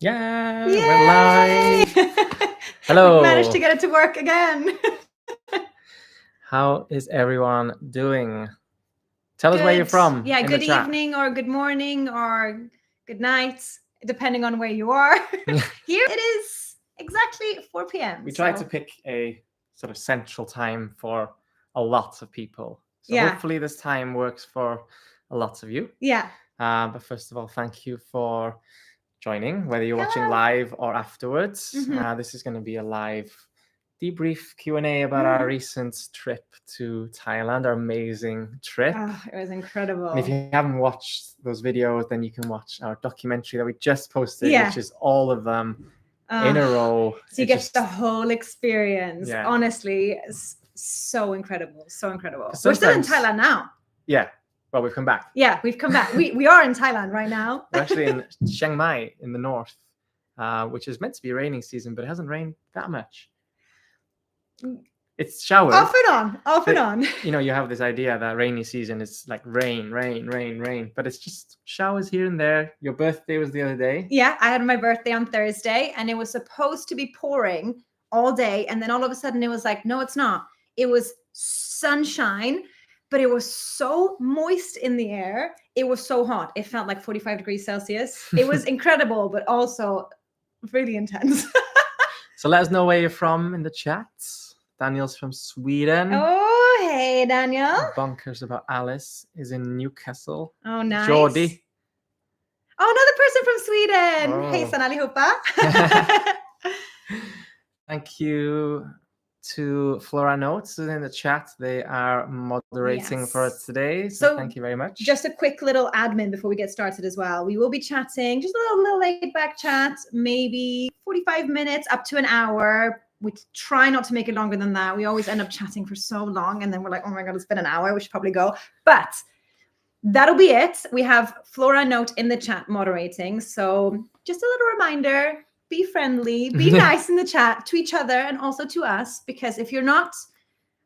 Yeah, Yay! we're live. We managed to Hello. get it to work again. How is everyone doing? Tell us where you're Good. from Yeah, in the good chat. evening or good morning or good night, depending on where you are. Here it is exactly 4 p.m. We tried to pick a sort of central time for a lot of people. So Yeah. hopefully this time works for a lot of you. Yeah. But first of all, thank you for joining, whether you're watching Hello. live or afterwards. Mhm. This is going to be a live debrief Q&A about our recent trip to Thailand, our amazing trip. Oh, it was incredible. And if you haven't watched those videos, then you can watch our documentary that we just posted, Yeah. which is all of them in a row. So you get the whole experience. Yeah. Honestly, it's so incredible. So incredible. Because We're still in sometimes- Thailand now. Yeah. Well, we've come back. Yeah, we've come back. We are in Thailand right now. We're actually in Chiang Mai in the north, which is meant to be raining season, but it hasn't rained that much. It's showered. Off and on. You know, you have this idea that rainy season is like rain, but it's just showers here and there. Your birthday was the other day. Yeah, I had my birthday on Thursday and it was supposed to be pouring all day. And then all of a sudden it was like, no, it's not. It was sunshine, but it was so moist in the air. It was so hot. It felt like 45 degrees Celsius. It was incredible, but also really intense. So let us know where you're from in the chat. Daniel's from Sweden. Oh, hey, Daniel. Bonkers About Alice is in Newcastle. Oh, nice. Jordi. Oh, another person from Sweden. Oh. Hejsan allihopa. Thank you to Flora Notes in the chat. They are moderating for us today. So thank you very much. Just a quick little admin before we get started as well. We will be chatting, just a little laid back chat, maybe 45 minutes up to an hour. We try not to make it longer than that. We always end up chatting for so long and then we're like, oh my God, it's been an hour. We should probably go. But that'll be it. We have Flora Note in the chat moderating. So just a little reminder, be friendly, be nice in the chat to each other and also to us, because if you're not,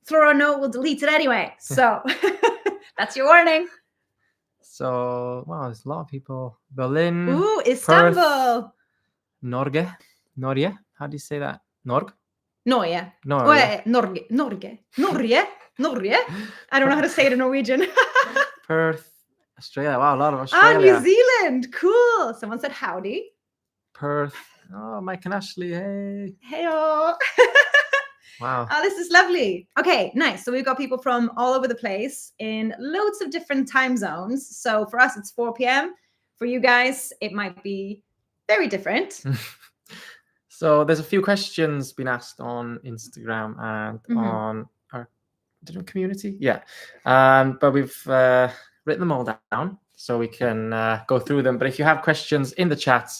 Flora Note will delete it anyway. So that's your warning. So, wow, there's a lot of people. Berlin. Ooh, Istanbul. Perth, Norge. How do you say that? Norge? Norge. Norge. Norge. I don't know how to say it in Norwegian. Perth, Australia. Wow, a lot of Australia. New Zealand. Cool. Someone said howdy. Perth. Oh, Mike and Ashley. Hey. Hey-o. Wow. Oh, this is lovely. Okay, nice. So we've got people from all over the place in loads of different time zones. So for us, it's 4 p.m. For you guys, it might be very different. So there's a few questions been asked on Instagram and on our different community. Yeah. But we've written them all down so we can go through them. But if you have questions in the chat,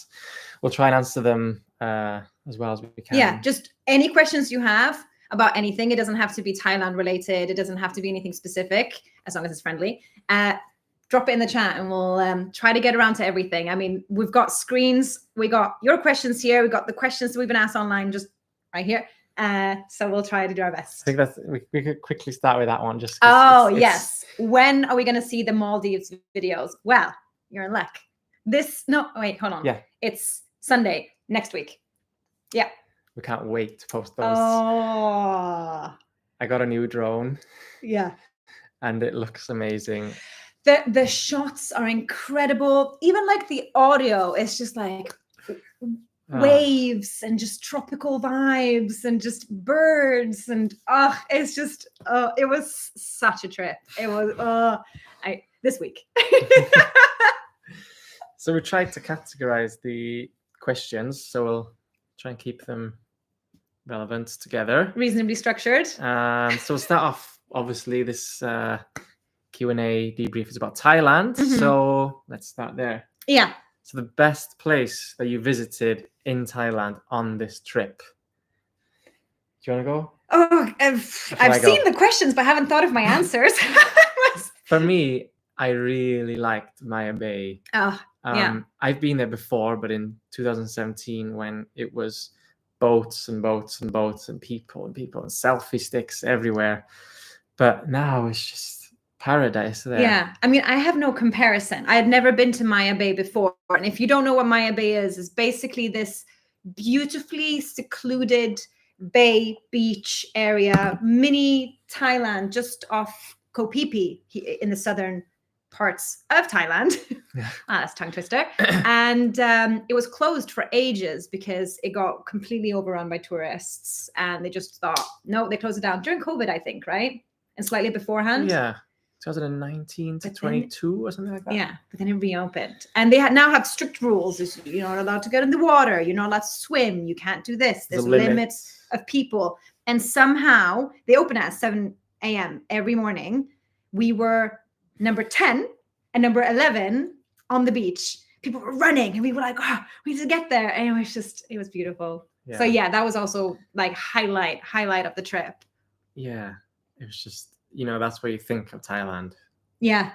we'll try and answer them as well as we can. Yeah, just any questions you have about anything. It doesn't have to be Thailand related. It doesn't have to be anything specific, as long as it's friendly. Drop it in the chat and we'll try to get around to everything. I mean, we've got screens. We got your questions here. We got the questions that we've been asked online just right here. So we'll try to do our best. I think that's we could quickly start with that one. Just yes. When are we going to see the Maldives videos? Well, you're in luck. Hold on. Yeah. It's Sunday next week. Yeah. We can't wait to post those. Oh. I got a new drone. Yeah. And it looks amazing. The shots are incredible. Even like the audio is just like waves and just tropical vibes and just birds and it's just it was such a trip. It was this week. So we tried to categorize the questions, so we'll try and keep them relevant together, reasonably structured. So we'll start off, obviously this Q&A debrief is about Thailand. So let's start there. Yeah. So the best place that you visited in Thailand on this trip. Do you want to go? Oh, I've seen the questions, but haven't thought of my answers. For me, I really liked Maya Bay. Oh, yeah. I've been there before, but in 2017 when it was boats and boats and boats and people and selfie sticks everywhere. But now it's just paradise there. Yeah. I mean, I have no comparison. I had never been to Maya Bay before. And if you don't know what Maya Bay is basically this beautifully secluded bay beach area, mini Thailand, just off Koh Phi Phi in the southern parts of Thailand. Yeah. That's a tongue twister. And it was closed for ages because it got completely overrun by tourists, and they just thought, no, they closed it down during COVID, I think, right? And slightly beforehand. Yeah. 2019 to 22 or something like that. Yeah, but then it reopened, and they now have strict rules. You're not allowed to get in the water. You're not allowed to swim. You can't do this. There's limits of people. And somehow they open at 7 a.m. every morning. We were number 10 and number 11 on the beach. People were running, and we were like, oh, we need to get there. And it was beautiful. Yeah. So yeah, that was also like highlight of the trip. Yeah, it was just, that's where you think of Thailand. Yeah.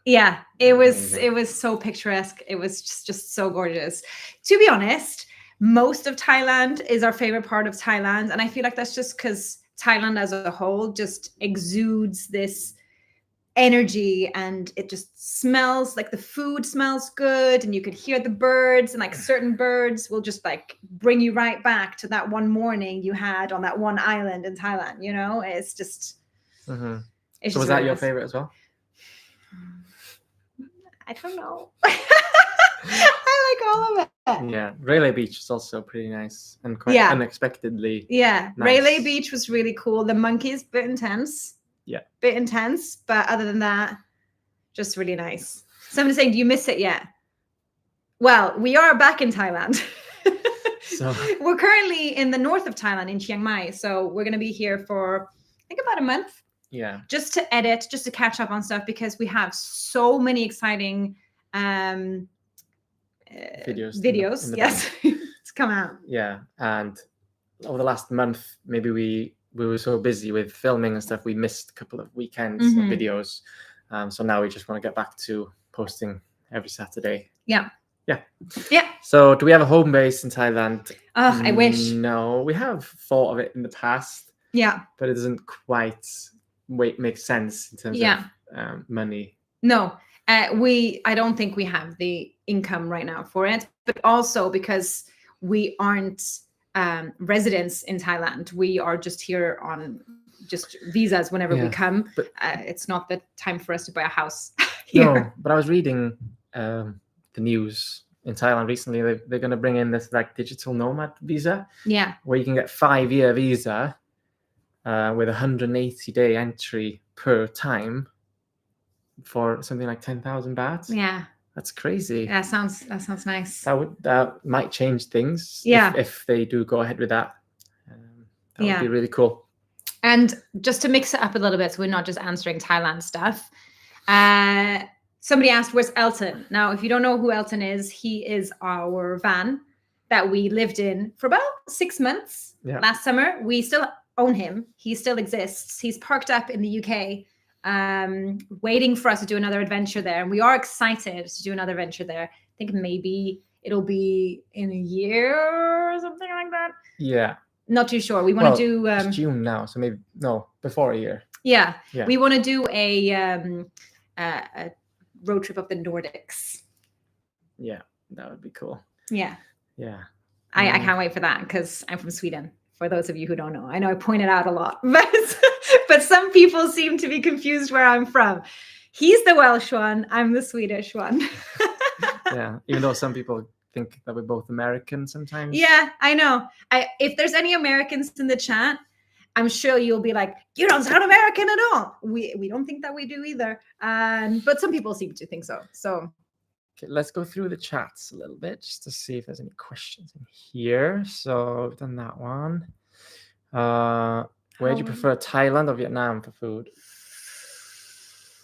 It was so picturesque. It was just so gorgeous. To be honest, most of Thailand is our favorite part of Thailand. And I feel like that's just because Thailand as a whole just exudes this energy, and it just smells like the food smells good, and you could hear the birds, and like certain birds will just like bring you right back to that one morning you had on that one island in Thailand. It's just... Mm-hmm. So was that your favorite as well? I don't know. I like all of it. Yeah, Railay Beach is also pretty nice and quite unexpectedly. Yeah, nice. Railay Beach was really cool. The monkeys, bit intense. Yeah. Bit intense, but other than that, just really nice. Somebody's saying, do you miss it yet? Well, we are back in Thailand. So we're currently in the north of Thailand in Chiang Mai. So we're going to be here for, I think, about a month. Yeah. Just to edit, just to catch up on stuff, because we have so many exciting videos. Yes, to come out. Yeah, and over the last month, maybe we were so busy with filming and stuff, we missed a couple of weekends of videos. So now we just want to get back to posting every Saturday. Yeah. So do we have a home base in Thailand? Oh, I wish. No, we have thought of it in the past. Yeah. But it doesn't quite make sense in terms of money. No, I don't think we have the income right now for it, but also because we aren't residents in Thailand. We are just here on just visas whenever we come. But it's not the time for us to buy a house here. No, but I was reading the news in Thailand recently. They're going to bring in this like digital nomad visa. Yeah. Where you can get 5-year visa with 180-day entry per time for something like 10,000 baht. Yeah. That's crazy. That sounds nice. That might change things. Yeah. If they do go ahead with that. That would be really cool. And just to mix it up a little bit, so we're not just answering Thailand stuff. Somebody asked, where's Elton? Now, if you don't know who Elton is, he is our van that we lived in for about 6 months last summer. We still own him. He still exists. He's parked up in the UK, waiting for us to do another adventure there. And we are excited to do another adventure there. I think maybe it'll be in a year or something like that. Yeah. Not too sure. We want to do... it's June now, so maybe... No, before a year. Yeah. We want to do a road trip of the Nordics. Yeah, that would be cool. Yeah. Yeah. I can't wait for that because I'm from Sweden. For those of you who don't know, I know I point it out a lot, but some people seem to be confused where I'm from. He's the Welsh one. I'm the Swedish one. Yeah, even though some people think that we're both American sometimes. Yeah, I know. If there's any Americans in the chat, I'm sure you'll be like, you don't sound American at all. We don't think that we do either. But some people seem to think so. So okay, let's go through the chats a little bit just to see if there's any questions in here. So we've done that one. Where do you prefer, Thailand or Vietnam for food?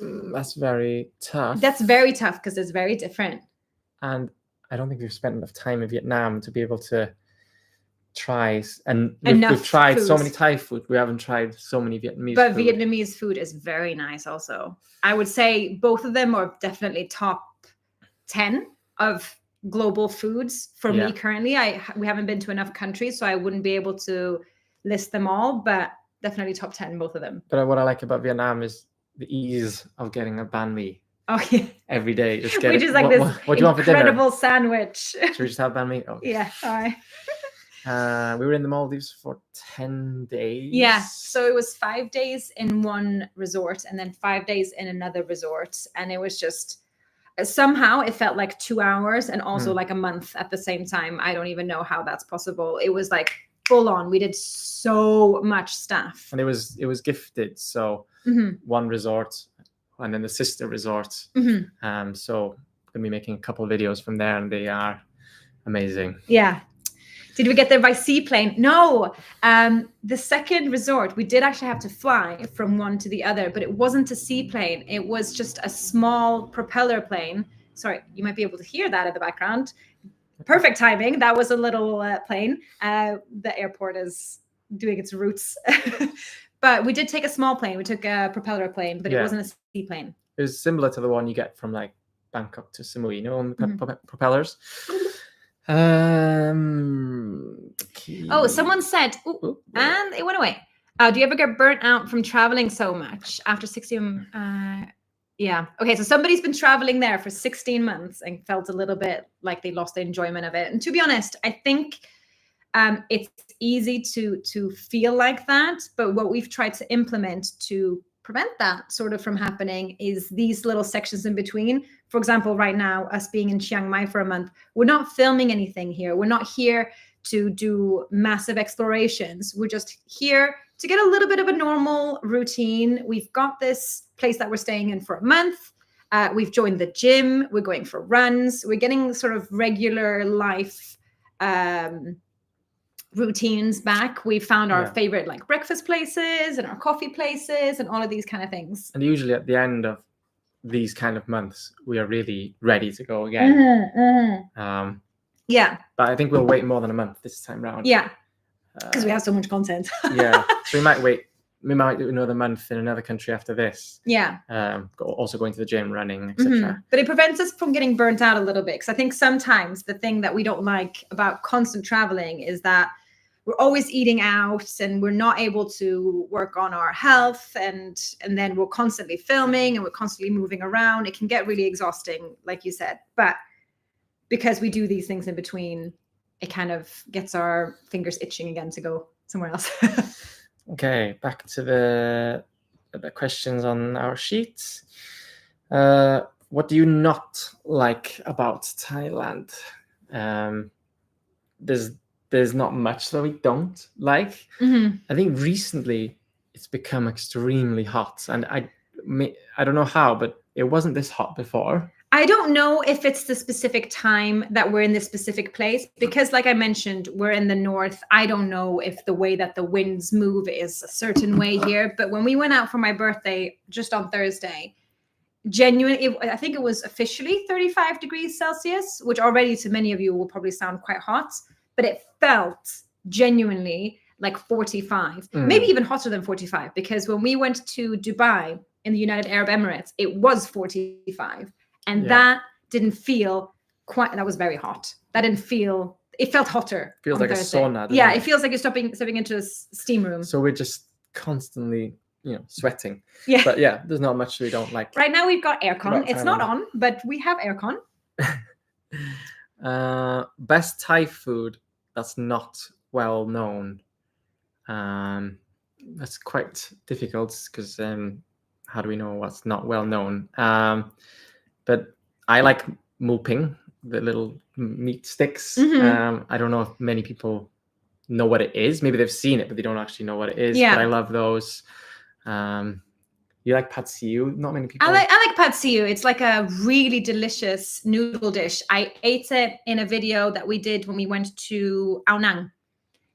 That's very tough. That's very tough because it's very different. And I don't think we've spent enough time in Vietnam to be able to try. And we've tried so many Thai food. We haven't tried so many Vietnamese But food. Vietnamese food is very nice also. I would say both of them are definitely top 10 of global foods for me currently. We haven't been to enough countries, so I wouldn't be able to list them all, but definitely top 10, both of them. But what I like about Vietnam is the ease of getting a banh mi. Oh yeah. every day. Just get Which it. is like this what do you want for dinner? incredible sandwich. Should we just have banh mi? Oh. Yeah. All right. We were in the Maldives for 10 days. Yeah. So it was 5 days in one resort and then 5 days in another resort. And it was just somehow it felt like 2 hours and also like a month at the same time. I don't even know how that's possible. It was like full on. We did so much stuff. And it was gifted. So one resort and then the sister resort. So I'm gonna be making a couple of videos from there and they are amazing. Yeah. Did we get there by seaplane? No. The second resort, we did actually have to fly from one to the other, but it wasn't a seaplane. It was just a small propeller plane. Sorry, you might be able to hear that in the background. Perfect timing. That was a little plane. The airport is doing its routes. But we did take a small plane. We took a propeller plane, but it wasn't a seaplane. It was similar to the one you get from like Bangkok to Samui, you know, on the propellers. Oh, someone said, and it went away. Do you ever get burnt out from traveling so much after 16? Yeah. Okay. So somebody's been traveling there for 16 months and felt a little bit like they lost the enjoyment of it. And to be honest, I think it's easy to feel like that. But what we've tried to implement to prevent that sort of from happening is these little sections in between. For example, right now, us being in Chiang Mai for a month, we're not filming anything here. We're not here to do massive explorations. We're just here to get a little bit of a normal routine. We've got this place that we're staying in for a month. We've joined the gym. We're going for runs. We're getting sort of regular life routines back. We found our favorite like breakfast places and our coffee places and all of these kind of things. And usually at the end of these kind of months, we are really ready to go again. Yeah. But I think we'll wait more than a month this time round. Yeah. Because we have so much content. Yeah. So we might do another month in another country after this. Yeah. Also going to the gym, running, etc. But it prevents us from getting burnt out a little bit. Because I think sometimes the thing that we don't like about constant traveling is that we're always eating out and we're not able to work on our health. And then we're constantly filming and we're constantly moving around. It can get really exhausting, like you said. But because we do these things in between, it kind of gets our fingers itching again to go somewhere else. Okay, back to the questions on our sheets. What do you not like about Thailand? There's not much that we don't like. I think recently it's become extremely hot, and I don't know how, but it wasn't this hot before. I don't know if it's the specific time that we're in this specific place, because like I mentioned, we're in the north. I don't know if the way that the winds move is a certain way here. But when we went out for my birthday just on Thursday, genuinely, I think it was officially 35 degrees Celsius, which already to many of you will probably sound quite hot, but it felt genuinely like 45, maybe even hotter than 45, because when we went to Dubai in the United Arab Emirates, it was 45. And that didn't feel quite, that was very hot. That didn't feel, it felt hotter. Feels like Thursday. A sauna. Yeah, it feels like you're stepping into a steam room. So we're just constantly, sweating. Yeah. But yeah, there's not much we don't like. Right now we've got aircon. It's not on, but we have aircon. Best Thai food that's not well known. That's quite difficult because how do we know what's not well known? But I like muping, the little meat sticks. I don't know if many people know what it is. Maybe they've seen it, but they don't actually know what it is. Yeah. But I love those. You like pad see ew? Not many people. I like pad see ew. It's like a really delicious noodle dish. I ate it in a video that we did when we went to Ao Nang.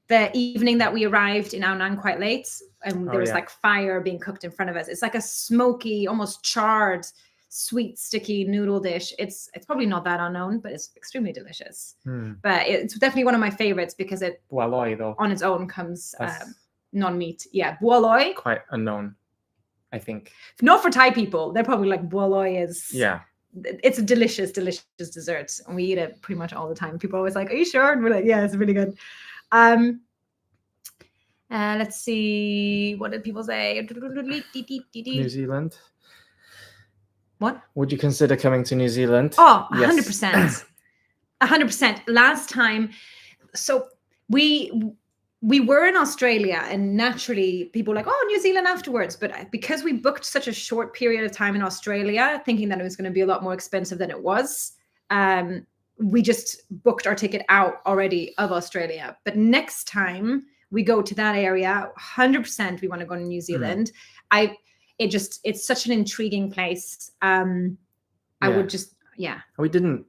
The evening that we arrived in Ao Nang quite late, and there was like fire being cooked in front of us. It's like a smoky, almost charred, sweet, sticky noodle dish. It's probably not that unknown, but it's extremely delicious. But it's definitely one of my favorites because it Bualoi, though, on its own comes non-meat. Yeah, bualoi. Quite unknown, I think. Not for Thai people. They're probably like bualoi is. Yeah. It's a delicious, delicious dessert, and we eat it pretty much all the time. People are always like, "Are you sure?" And we're like, "Yeah, it's really good." Let's see. What did people say? New Zealand. What? Would you consider coming to New Zealand? Oh, Yes. 100%. 100%. Last time, so we were in Australia, and naturally people were like, oh, New Zealand afterwards. But because we booked such a short period of time in Australia, thinking that it was going to be a lot more expensive than it was, we just booked our ticket out already of Australia. But next time we go to that area, 100% we want to go to New Zealand. It's such an intriguing place. I would just, We didn't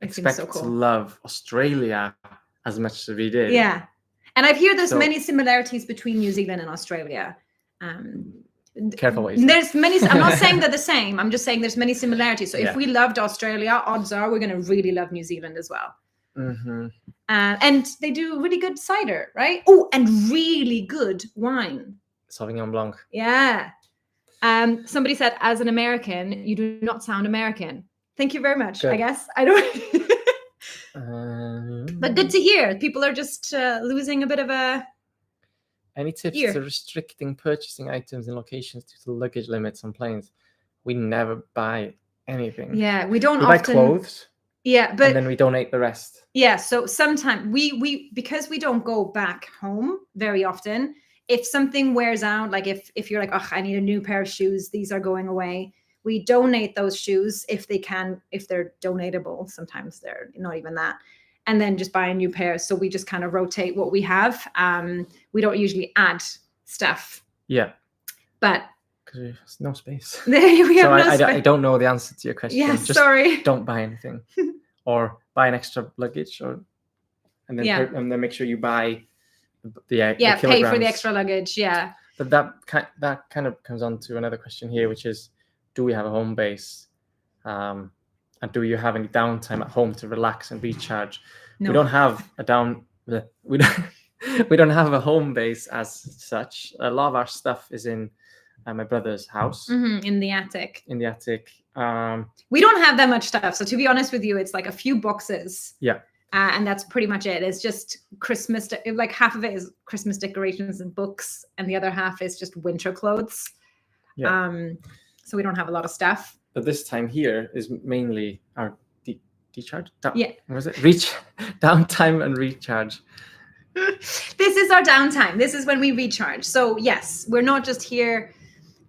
it seems expect so cool to love Australia as much as we did. Yeah. And I've heard there's So- many similarities between New Zealand and Australia. Careful what you say. There's many, I'm not saying they're the same. I'm just saying there's many similarities. So Yeah. if we loved Australia, odds are we're going to really love New Zealand as well. Mm-hmm. And they do really good cider, right? Oh, and really good wine. Sauvignon Blanc. Yeah. Somebody said, as an American, you do not sound American. Thank you very much. Good. I guess I don't. But good to hear. People are just losing a bit of a. Any tips Here. to restricting purchasing items in locations due to luggage limits on planes? We never buy anything. Yeah, we don't We often. buy clothes Yeah, but and then we donate the rest. yeah. So sometimes we because we don't go back home very often. If something wears out, like if you're like, oh, I need a new pair of shoes, these are going away. We donate those shoes if they're donatable. Sometimes they're not even that. And then just buy a new pair. So we just kind of rotate what we have. We don't usually add stuff. Yeah. But Because there's no space. we have So no I space. don't know the answer to your question. Yeah, Just sorry. don't buy anything. Or buy an extra luggage and then make sure you buy the Yeah, pay for the kilograms. extra luggage. Yeah. But that kind of comes on to another question here, which is, do we have a home base? And do you have any downtime at home to relax and recharge? No. We don't have we don't have a home base as such. A lot of our stuff is in my brother's house In the attic. in the attic. We don't have that much stuff. So to be honest with you, it's like a few boxes. Yeah. And that's pretty much it. It's just Christmas, like half of it is Christmas decorations and books, and the other half is just winter clothes. Yeah. So we don't have a lot of stuff. But this time here is mainly our decharge. Yeah. What was it? Downtime and recharge. This is our downtime. This is when we recharge. So yes, we're not just here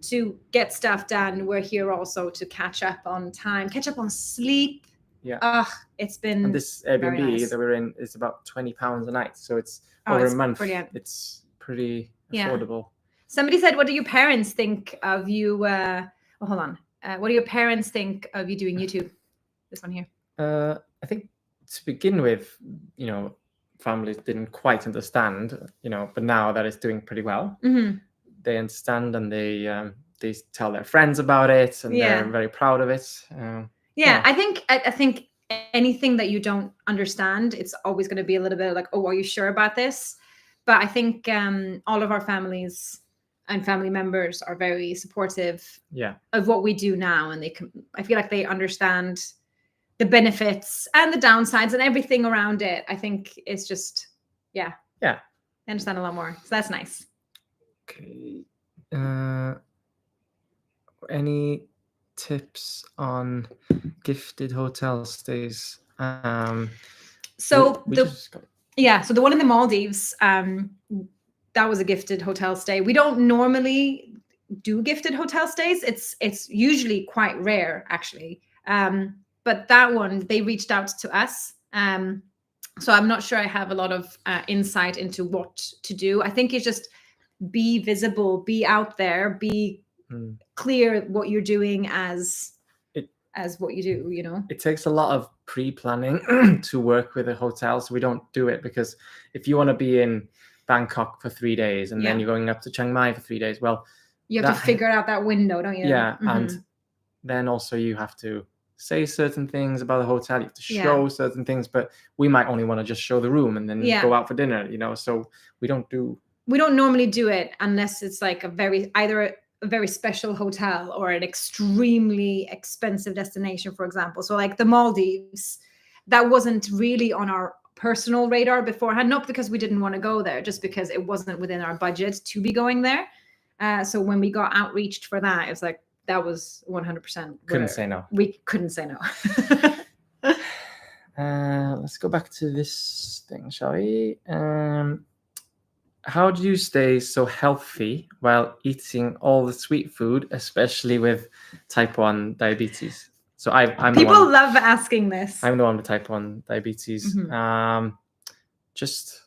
to get stuff done. We're here also to catch up on time, catch up on sleep. Yeah. It's been And this Airbnb nice. that we're in is about £20 a night. So it's Oh, over it's a month. brilliant. It's pretty Yeah. affordable. Somebody said, what do your parents think of you? Hold on. What do your parents think of you doing YouTube? This one here. I think to begin with, families didn't quite understand, but now that it's doing pretty well, they understand and they tell their friends about it and Yeah. they're very proud of it. Yeah, I think anything that you don't understand, it's always going to be a little bit like, oh, are you sure about this? But I think all of our families and family members are very supportive of what we do now, and I feel like they understand the benefits and the downsides and everything around it. I think it's just they understand a lot more, so that's nice. Okay. Any tips on gifted hotel stays? So we the just got- so the one in the Maldives, that was a gifted hotel stay. We don't normally do gifted hotel stays. It's usually quite rare, actually. But that one, they reached out to us. So I'm not sure I have a lot of insight into what to do. I think it's just be visible, be out there, be clear what you're doing as what you do, It takes a lot of pre-planning to work with a hotel, so we don't do it, because if you want to be in Bangkok for 3 days and then you're going up to Chiang Mai for 3 days, well, you have to figure out that window, don't you? Yeah, and then also you have to say certain things about the hotel, you have to show certain things, but we might only want to just show the room and then go out for dinner, so we don't normally do it unless it's like either a very special hotel or an extremely expensive destination, for example. So like the Maldives, that wasn't really on our personal radar beforehand, not because we didn't want to go there, just because it wasn't within our budget to be going there. So when we got outreached for that, it was like, that was 100%. Couldn't say no. We couldn't say no. Let's go back to this thing, shall we? How do you stay so healthy while eating all the sweet food, especially with type 1 diabetes? So I'm People the one, love asking this. I'm the one with type 1 diabetes. Mhm. Just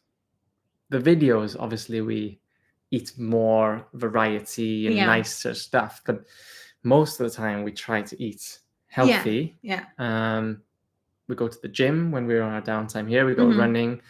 the videos, obviously we eat more variety and Yeah. nicer stuff, but most of the time we try to eat healthy. Yeah. We go to the gym when we're on our downtime here. We go Mhm. running.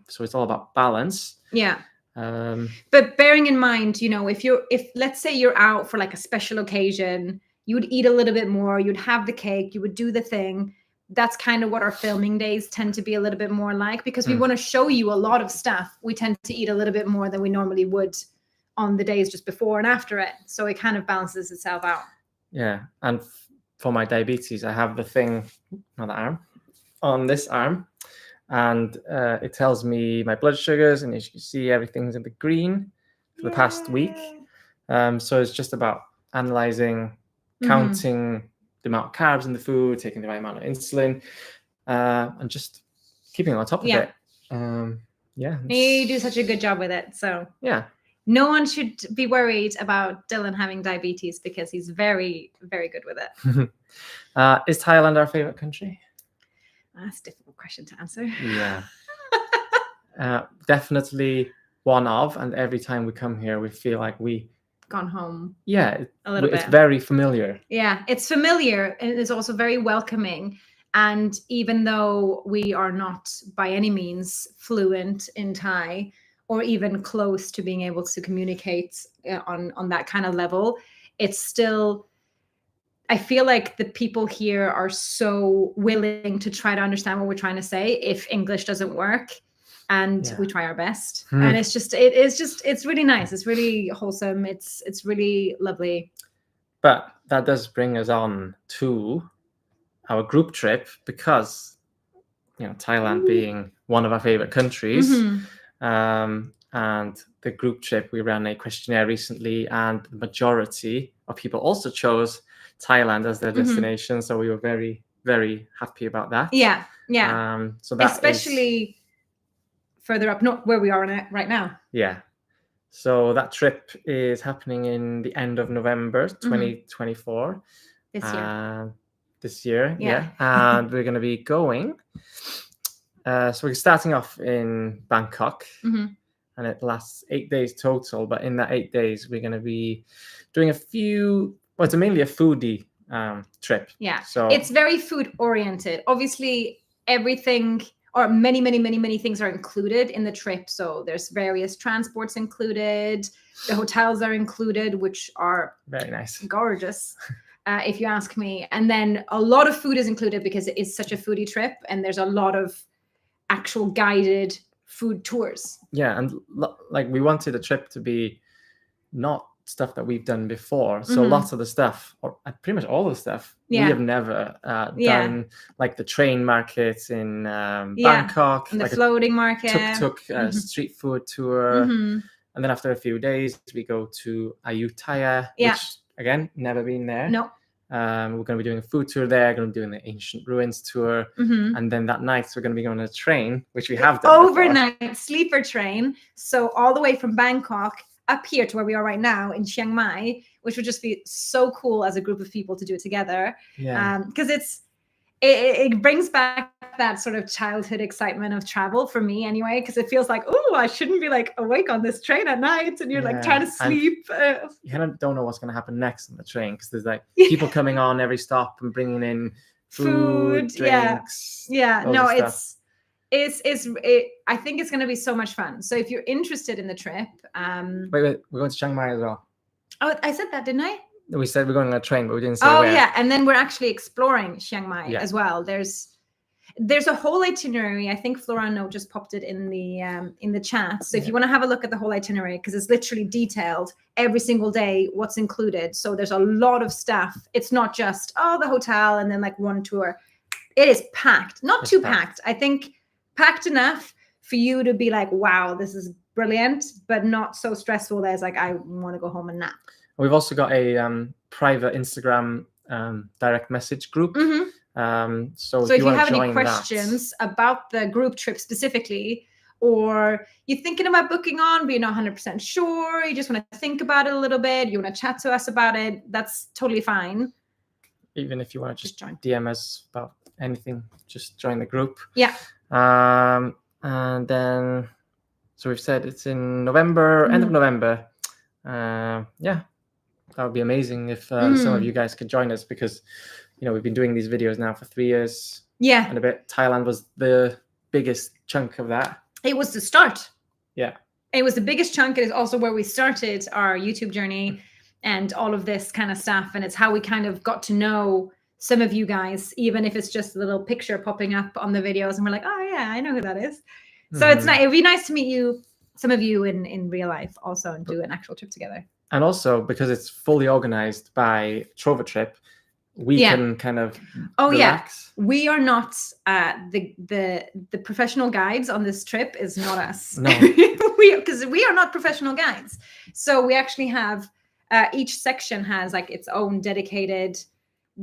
So it's all about balance. Yeah. Um, But bearing in mind, you know, if let's say you're out for like a special occasion, you would eat a little bit more, you'd have the cake, you would do the thing. That's kind of what our filming days tend to be a little bit more like, because we want to show you a lot of stuff. We tend to eat a little bit more than we normally would on the days just before and after it. So it kind of balances itself out. Yeah. And for my diabetes, I have the thing on the arm, on this arm, and it tells me my blood sugars, and as you can see, everything's in the green for the past week. So it's just about analyzing, counting the amount of carbs in the food, taking the right amount of insulin, and just keeping on top of it. Yeah. You do such a good job with it. So yeah. No one should be worried about Dylan having diabetes, because he's very, very good with it. Is Thailand our favorite country? That's a difficult question to answer. Yeah. Definitely one of, and every time we come here, we feel like we gone home. Yeah, a little bit. It's very familiar. Yeah, it's familiar, and it's also very welcoming. And even though we are not by any means fluent in Thai, or even close to being able to communicate on that kind of level, it's still, I feel like the people here are so willing to try to understand what we're trying to say if English doesn't work, and we try our best. And it's really nice. It's really wholesome. It's really lovely. But that does bring us on to our group trip, because, you know, Thailand being one of our favorite countries, and the group trip, we ran a questionnaire recently, and the majority of people also chose Thailand as their destination. So we were very, very happy about that. Yeah. So that especially further up north, where we are right now. Yeah. So that trip is happening in the end of November 2024. This year. Yeah. And we're going to be going. So we're starting off in Bangkok, and it lasts 8 days total. But in that 8 days, we're going to be doing a few. Well, it's mainly a foodie trip. Yeah. So it's very food oriented. Obviously, everything, or many things are included in the trip. So there's various transports included. The hotels are included, which are very nice, gorgeous. If you ask me. And then a lot of food is included, because it is such a foodie trip, and there's a lot of actual guided food tours. Yeah, and like we wanted the trip to be not stuff that we've done before. So lots of the stuff, or pretty much all the stuff, we have never done, like the train markets in Bangkok, and the like floating market, tuk-tuk street food tour. And then after a few days, we go to Ayutthaya, which, again, never been there. No. We're going to be doing a food tour there, going to be doing the ancient ruins tour. And then that night, we're going to be going on a train, which we have done overnight before. Sleeper train. So all the way from Bangkok up here to where we are right now in Chiang Mai, which would just be so cool as a group of people to do it together. Yeah. Because it brings back that sort of childhood excitement of travel for me anyway, because it feels like, oh, I shouldn't be like awake on this train at night, and you're like trying to sleep. You kind of don't know what's going to happen next on the train, because there's like people coming on every stop and bringing in food, drinks. No, I think it's going to be so much fun. So if you're interested in the trip, wait, we're going to Chiang Mai as well. Oh, I said that, didn't I? We said we're going on a train, but we didn't say where. Yeah, and then we're actually exploring Chiang Mai as well. There's a whole itinerary. I think Florano just popped it in the chat. So if you want to have a look at the whole itinerary, because it's literally detailed every single day what's included. So there's a lot of stuff. It's not just the hotel and then like one tour. It is packed, not too packed. I think packed enough for you to be like, wow, this is brilliant, but not so stressful that it's like, I want to go home and nap. We've also got a private Instagram direct message group. So if you have any join questions about the group trip specifically, or you're thinking about booking on, but you're not 100% sure, you just want to think about it a little bit, you want to chat to us about it, that's totally fine. Even if you want to just join. DM us about anything, just join the group. Yeah. And then, so we've said it's in November, end of November. Yeah, that would be amazing if some of you guys could join us, because, you know, we've been doing these videos now for 3 years. Yeah. And a bit. Thailand was the biggest chunk of that. It was the start. Yeah. It was the biggest chunk. It is also where we started our YouTube journey and all of this kind of stuff. And it's how we kind of got to know some of you guys, even if it's just a little picture popping up on the videos and we're like, oh yeah, I know who that is. So it's nice. It'd be nice to meet you, some of you in real life also, and do an actual trip together. And also because it's fully organized by Trover Trip, we can kind of relax. Yeah, we are not the professional guides on this trip is not us. No, because we are not professional guides. So we actually have each section has like its own dedicated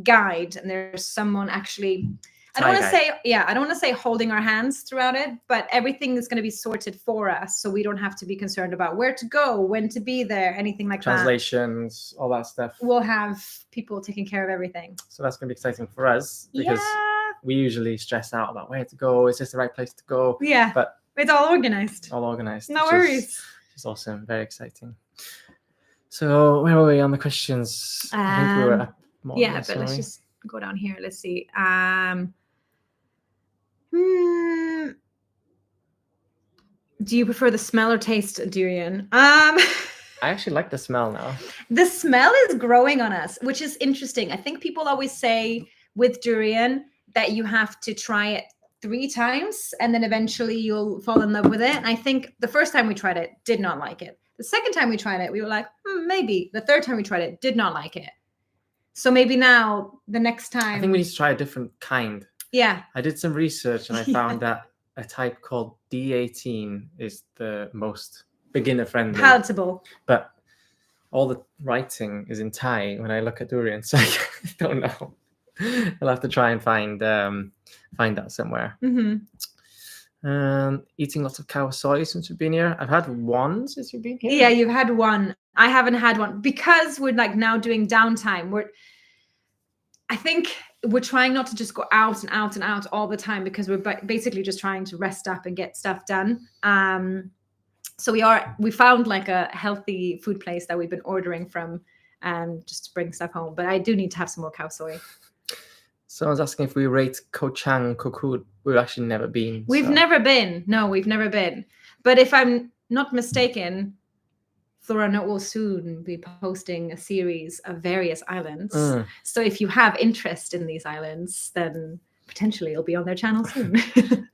guide, and there's someone actually. I don't want to say holding our hands throughout it, but everything is going to be sorted for us, so we don't have to be concerned about where to go, when to be there, anything like translations, all that stuff. We'll have people taking care of everything. So that's going to be exciting for us, because we usually stress out about where to go. Is this the right place to go? Yeah, but it's all organized. No worries. It's awesome. Very exciting. So where were we on the questions? I think we were up more. Yeah, but let's just go down here. Let's see. Do you prefer the smell or taste of durian? I actually like the smell now. The smell is growing on us, which is interesting. I think people always say with durian that you have to try it 3 times and then eventually you'll fall in love with it. And I think the first time we tried it, did not like it. The second time we tried it, we were like, maybe. The third time we tried it, did not like it. So maybe now, the next time. I think we need to try a different kind. Yeah. I did some research and I found that a type called D18 is the most beginner friendly. Palatable. But all the writing is in Thai when I look at durian, so I don't know. I'll have to try and find that somewhere. Eating lots of khao soi since we've been here. I've had one since you've been here. Yeah, you've had one. I haven't had one because we're like now doing downtime. I think we're trying not to just go out and out and out all the time, because we're basically just trying to rest up and get stuff done. So we found like a healthy food place that we've been ordering from, just to bring stuff home. But I do need to have some more khao soi. Someone's asking if we rate Koh Chang Kokut. We've actually never been. We've never been. No, we've never been. But if I'm not mistaken, Florana will soon be posting a series of various islands. So if you have interest in these islands, then potentially it'll be on their channel soon.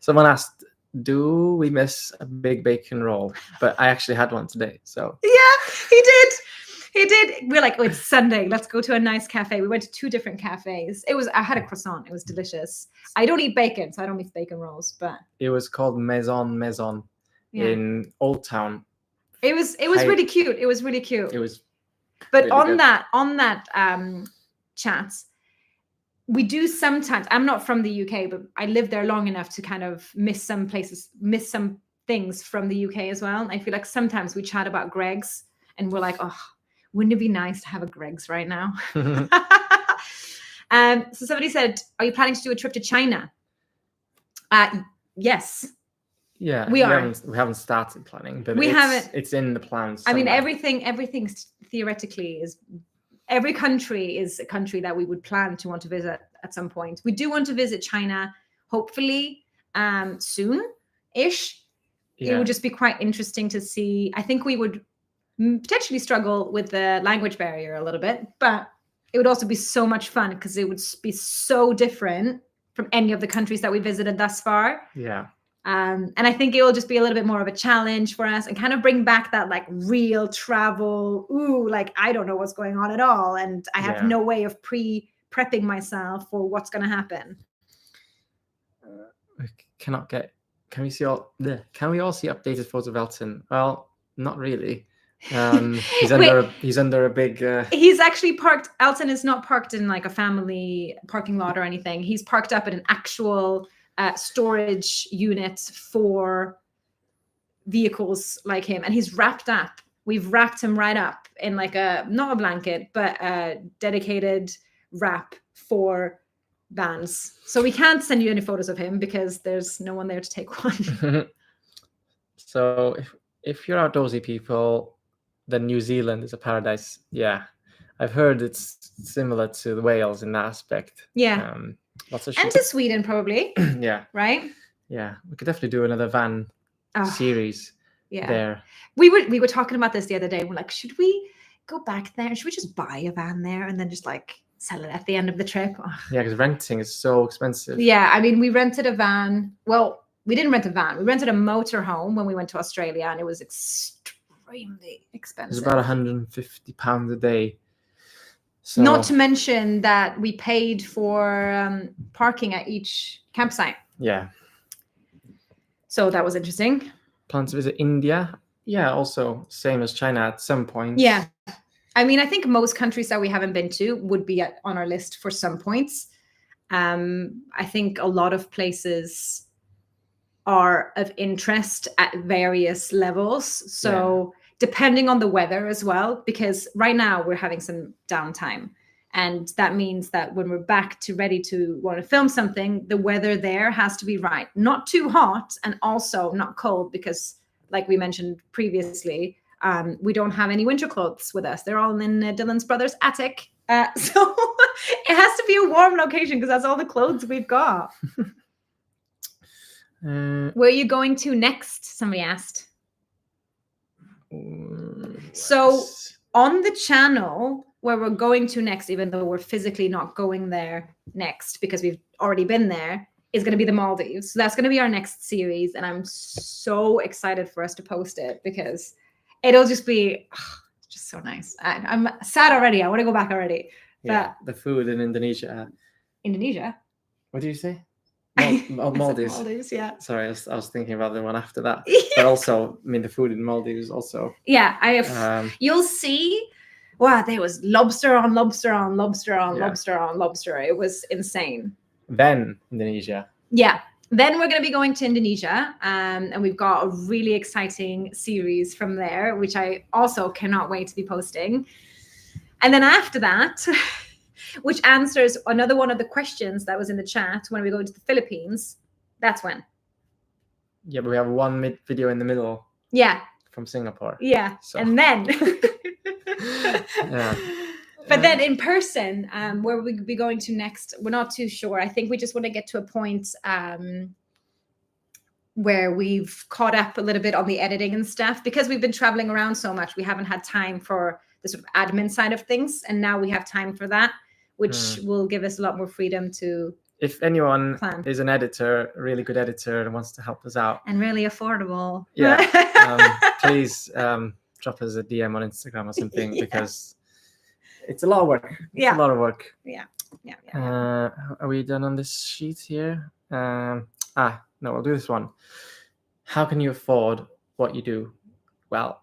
Someone asked, do we miss a big bacon roll? But I actually had one today. So yeah, he did. He did. We're like, oh, it's Sunday. Let's go to a nice cafe. We went to 2 different cafes. I had a croissant. It was delicious. I don't eat bacon, so I don't miss bacon rolls. But it was called Maison in Old Town. It was really cute. It was really cute. It was. But really on that chat, we do sometimes. I'm not from the UK, but I lived there long enough to kind of miss some things from the UK as well. And I feel like sometimes we chat about Greggs, and we're like, oh, wouldn't it be nice to have a Greggs right now? So somebody said, are you planning to do a trip to China? Yes. Yeah, we haven't started planning, but it's in the plans somewhere. I mean, everything theoretically is, every country is a country that we would plan to want to visit at some point. We do want to visit China, hopefully soon-ish. It would just be quite interesting to see. I think we would potentially struggle with the language barrier a little bit, but it would also be so much fun because it would be so different from any of the countries that we visited thus far. Yeah. And I think it will just be a little bit more of a challenge for us and kind of bring back that like real travel. Ooh, like I don't know what's going on at all. And I have no way of prepping myself for what's going to happen. Can we all see updated photos of Elton? Well, not really. He's under a big. He's actually parked. Elton is not parked in like a family parking lot or anything. He's parked up in an actual storage unit for vehicles like him, and he's wrapped up. We've wrapped him right up in like not a blanket, but a dedicated wrap for vans. So we can't send you any photos of him because there's no one there to take one. So if you're outdoorsy people, then New Zealand is a paradise. Yeah, I've heard it's similar to the Wales in that aspect. Yeah. Lots of and to Sweden probably. Yeah. Right. Yeah, we could definitely do another van series. Yeah. There. We were talking about this the other day. We're like, should we go back there? Should we just buy a van there and then just like sell it at the end of the trip? Yeah, because renting is so expensive. Yeah, I mean, we rented a van. Well, we didn't rent a van. We rented a motorhome when we went to Australia, and it was extremely expensive. It's about £150 a day. So... Not to mention that we paid for parking at each campsite. Yeah. So that was interesting. Plan to visit India. Yeah, also same as China at some point. Yeah. I mean, I think most countries that we haven't been to would be on our list for some points. I think a lot of places are of interest at various levels. So depending on the weather as well, because right now we're having some downtime. And that means that when we're back to ready to want to film something, the weather there has to be right. Not too hot and also not cold, because like we mentioned previously, we don't have any winter clothes with us. They're all in Dylan's brother's attic. So it has to be a warm location because that's all the clothes we've got. Where are you going to next? Somebody asked. So on the channel where we're going to next, even though we're physically not going there next because we've already been there, is going to be the Maldives. So that's going to be our next series. And I'm so excited for us to post it because it'll just be just so nice. I'm sad already. I want to go back already. Yeah, the food in Indonesia. Indonesia? What did you say? Maldives. Maldives, yeah. Sorry, I was thinking about the one after that. But also, I mean, the food in Maldives also. Yeah, I have. You'll see. Wow, there was lobster on lobster on lobster on lobster on lobster. It was insane. Then Indonesia. Yeah. Then we're going to be going to Indonesia, and we've got a really exciting series from there, which I also cannot wait to be posting. And then after that, which answers another one of the questions that was in the chat, when we go to the Philippines, that's when. Yeah, but we have one video in the middle. Yeah. From Singapore. Yeah. So. And then. Yeah. But then in person, where we'll be going to next, we're not too sure. I think we just want to get to a point where we've caught up a little bit on the editing and stuff. Because we've been traveling around so much, we haven't had time for the sort of admin side of things. And now we have time for that, which will give us a lot more freedom to If anyone is an editor, a really good editor, and wants to help us out. And really affordable. Yeah. Please drop us a DM on Instagram or something, because it's a lot of work. It's a lot of work. Yeah. Are we done on this sheet here? No, we'll do this one. How can you afford what you do? Well,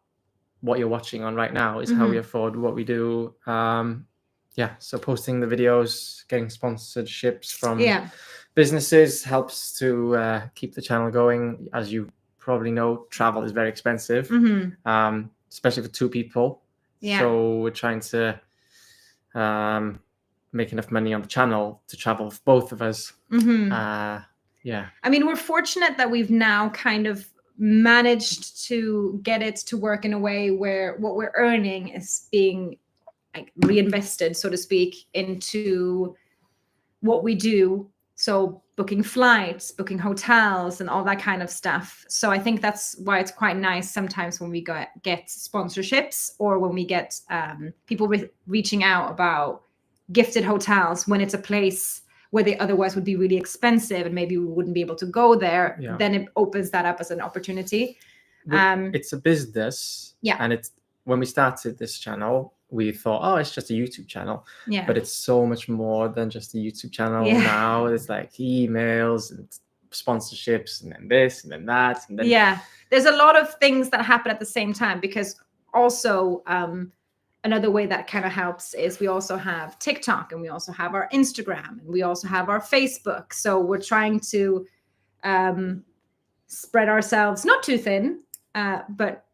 what you're watching on right now is how we afford what we do. So posting the videos, getting sponsorships from businesses helps to keep the channel going. As you probably know, travel is very expensive, especially for two people. Yeah. So we're trying to make enough money on the channel to travel for both of us. I mean, we're fortunate that we've now kind of managed to get it to work in a way where what we're earning is being like reinvested, so to speak, into what we do. So booking flights, booking hotels, and all that kind of stuff. So I think that's why it's quite nice sometimes when we get sponsorships, or when we get people reaching out about gifted hotels when it's a place where they otherwise would be really expensive and maybe we wouldn't be able to go there. Then it opens that up as an opportunity. It's a business. And it's when we started this channel, we thought, it's just a YouTube channel. But it's so much more than just a YouTube channel now. It's like emails and sponsorships and then this and then that. And then... there's a lot of things that happen at the same time, because also, another way that kind of helps is we also have TikTok, and we also have our Instagram, and we also have our Facebook. So we're trying to spread ourselves not too thin, but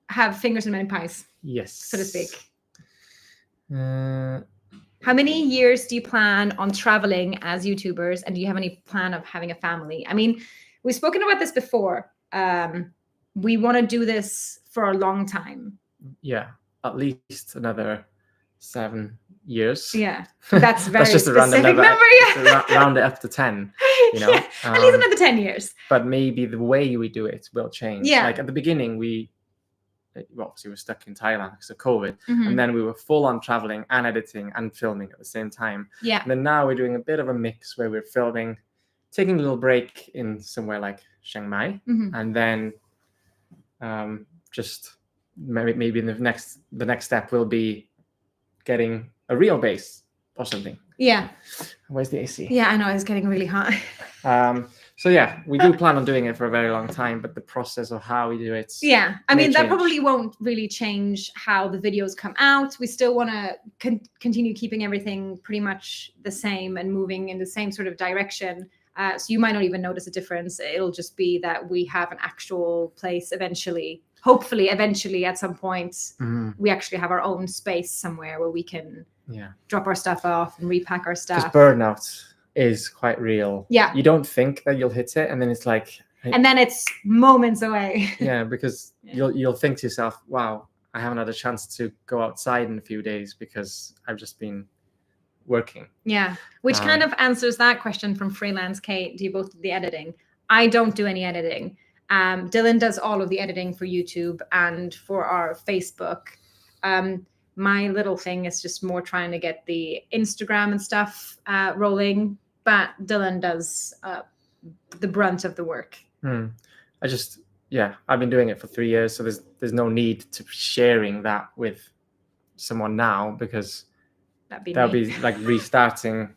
have fingers in many pies, Yes, so to speak. Uh, How many years do you plan on traveling as YouTubers, and do you have any plan of having a family? I mean, we've spoken about this before. We want to do this for a long time. Yeah, at least another 7 years. Yeah, that's very That's just a random specific number. Yeah. Round it up to 10. You know, Yeah, at least another 10 years. But maybe the way we do it will change. Yeah. Like at the beginning, obviously we're stuck in Thailand because of COVID, and then we were full on traveling and editing and filming at the same time. Yeah. And then now we're doing a bit of a mix where we're filming, taking a little break in somewhere like Chiang Mai, and then just maybe in the next step will be getting a real base or something. Yeah. Where's the AC? Yeah, I know, it's getting really hot. So yeah, we do plan on doing it for a very long time, but the process of how we do it. Yeah, I mean, that change. probably won't really change how the videos come out. We still want to continue keeping everything pretty much the same and moving in the same sort of direction. So you might not even notice a difference. It'll just be that we have an actual place eventually. Hopefully, eventually, at some point, we actually have our own space somewhere where we can drop our stuff off and repack our stuff. Because burnout is quite real. Yeah. You don't think that you'll hit it, and then it's like... And then it's moments away. Yeah, because you'll think to yourself, wow, I haven't had a chance to go outside in a few days because I've just been working. Yeah, which kind of answers that question from Freelance Kate. Do you both do the editing? I don't do any editing. Dylan does all of the editing for YouTube and for our Facebook. My little thing is just more trying to get the Instagram and stuff rolling, but Dylan does the brunt of the work. I've been doing it for 3 years, so there's no need to be sharing that with someone now, because that'll be like restarting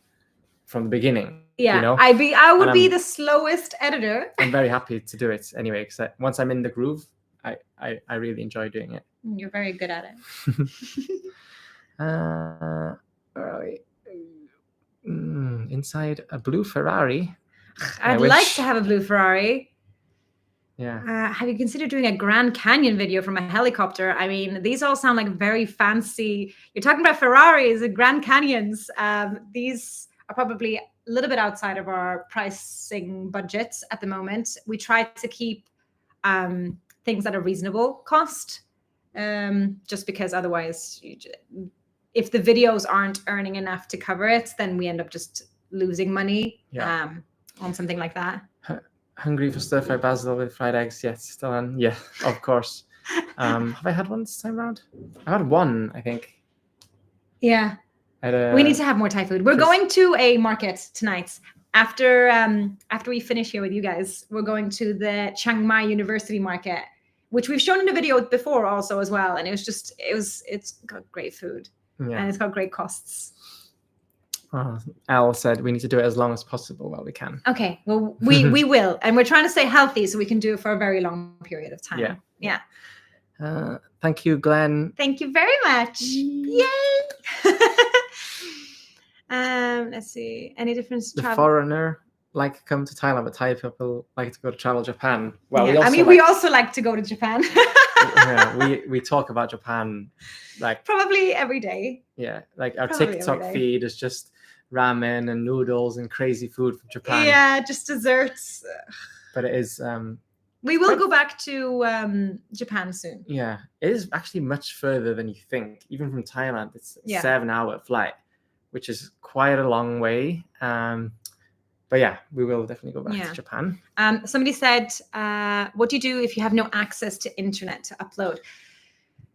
from the beginning. Yeah, you know? I would be the slowest editor. I'm very happy to do it anyway, because once I'm in the groove, I really enjoy doing it. You're very good at it. Inside a blue Ferrari. I'd like to have a blue Ferrari. Yeah. Have you considered doing a Grand Canyon video from a helicopter? I mean, these all sound like very fancy. You're talking about Ferraris and Grand Canyons. These are probably a little bit outside of our pricing budgets at the moment. We try to keep things at a reasonable cost, just because otherwise, if the videos aren't earning enough to cover it, then we end up just losing money on something like that. Hungry for stir-fried basil with fried eggs? Yes, still on. Yeah, of course. Have I had one this time around? I had one, I think. Yeah. We need to have more Thai food. We're going to a market tonight. After we finish here with you guys, we're going to the Chiang Mai University market, which we've shown in a video before also as well. And it's got great food and it's got great costs. Al said we need to do it as long as possible while we can. Okay, well, we will. And we're trying to stay healthy so we can do it for a very long period of time. Yeah. Thank you, Glenn. Thank you very much. Yay! Let's see. Any difference? The foreigner like to come to Thailand, but Thai people like to go to travel Japan. Well, we also like to go to Japan. we talk about Japan like probably every day. Yeah, like our TikTok feed is just ramen and noodles and crazy food from Japan. Yeah, just desserts. But it is. We will go back to Japan soon. Yeah, it is actually much further than you think. Even from Thailand, it's a 7-hour flight, which is quite a long way. But yeah, we will definitely go back to Japan. Somebody said, what do you do if you have no access to internet to upload?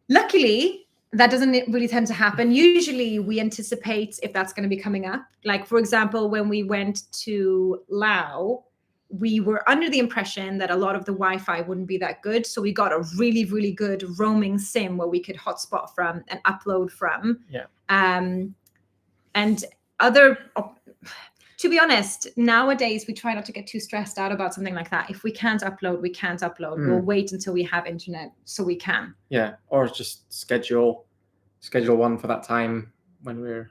Luckily, that doesn't really tend to happen. Usually we anticipate if that's going to be coming up. Like, for example, when we went to Laos, we were under the impression that a lot of the Wi-Fi wouldn't be that good. So we got a really, really good roaming SIM where we could hotspot from and upload from. Yeah. And other... To be honest, nowadays we try not to get too stressed out about something like that. If we can't upload, we can't upload. We'll wait until we have internet so we can. Yeah, or just schedule one for that time when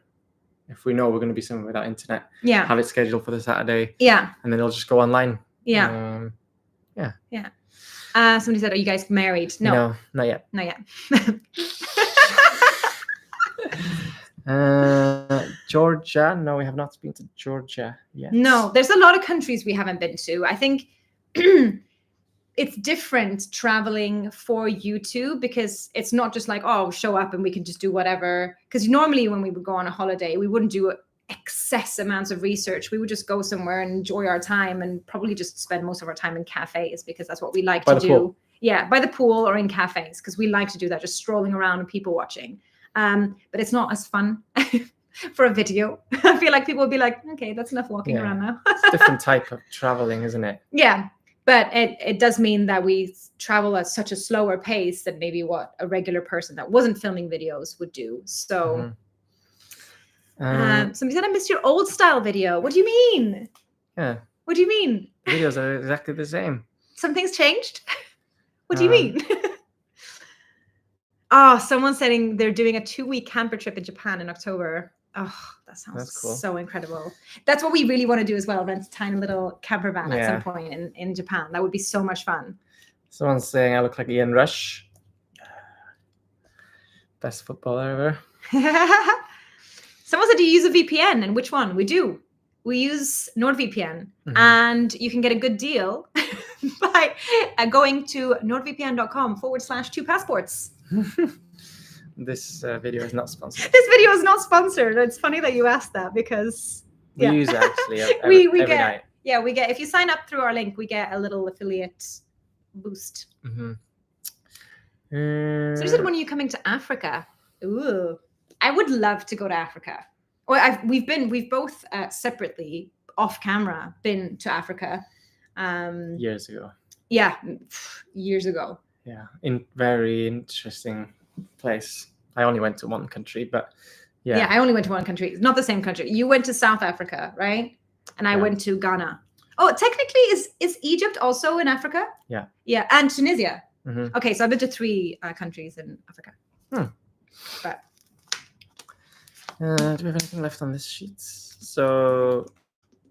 if we know we're going to be somewhere without internet. Yeah. Have it scheduled for the Saturday. Yeah. And then it'll just go online. Yeah. Yeah. Somebody said, "Are you guys married?" No, not yet. Not yet. Georgia? No, we have not been to Georgia yet. No, there's a lot of countries we haven't been to. I think it's different traveling for YouTube because it's not just like, oh, show up and we can just do whatever. Because normally when we would go on a holiday, we wouldn't do excess amounts of research. We would just go somewhere and enjoy our time and probably just spend most of our time in cafes because that's what we like to do. Pool. Yeah, by the pool or in cafes because we like to do that, just strolling around and people watching. But it's not as fun for a video. I feel like people will be like, okay, that's enough walking around now. It's a different type of traveling, isn't it? Yeah, but it does mean that we travel at such a slower pace than maybe what a regular person that wasn't filming videos would do. So somebody said, I missed your old style video. What do you mean? Yeah. What do you mean? The videos are exactly the same. Something's changed? What do you mean? Oh, someone's saying they're doing a 2-week camper trip in Japan in October. Oh, that sounds cool. So incredible. That's what we really want to do as well. Rent a tiny little camper van at some point in Japan. That would be so much fun. Someone's saying I look like Ian Rush. Best footballer ever. Someone said, do you use a VPN? And which one? We do. We use NordVPN. And you can get a good deal by going to nordvpn.com/2passports. This video is not sponsored. This video is not sponsored. It's funny that you asked that because we use it actually every night. Yeah, we get, if you sign up through our link, we get a little affiliate boost. So you said, when are you coming to Africa? Ooh, I would love to go to Africa. Well, we've both separately off camera been to Africa. Years ago. Yeah, years ago. Yeah, in very interesting place. I only went to one country, but yeah, I only went to one country. It's not the same country. You went to South Africa, right? And I went to Ghana. Oh, technically, is Egypt also in Africa? Yeah. Yeah, and Tunisia. Okay, so I've been to 3 countries in Africa. But do we have anything left on this sheet? So,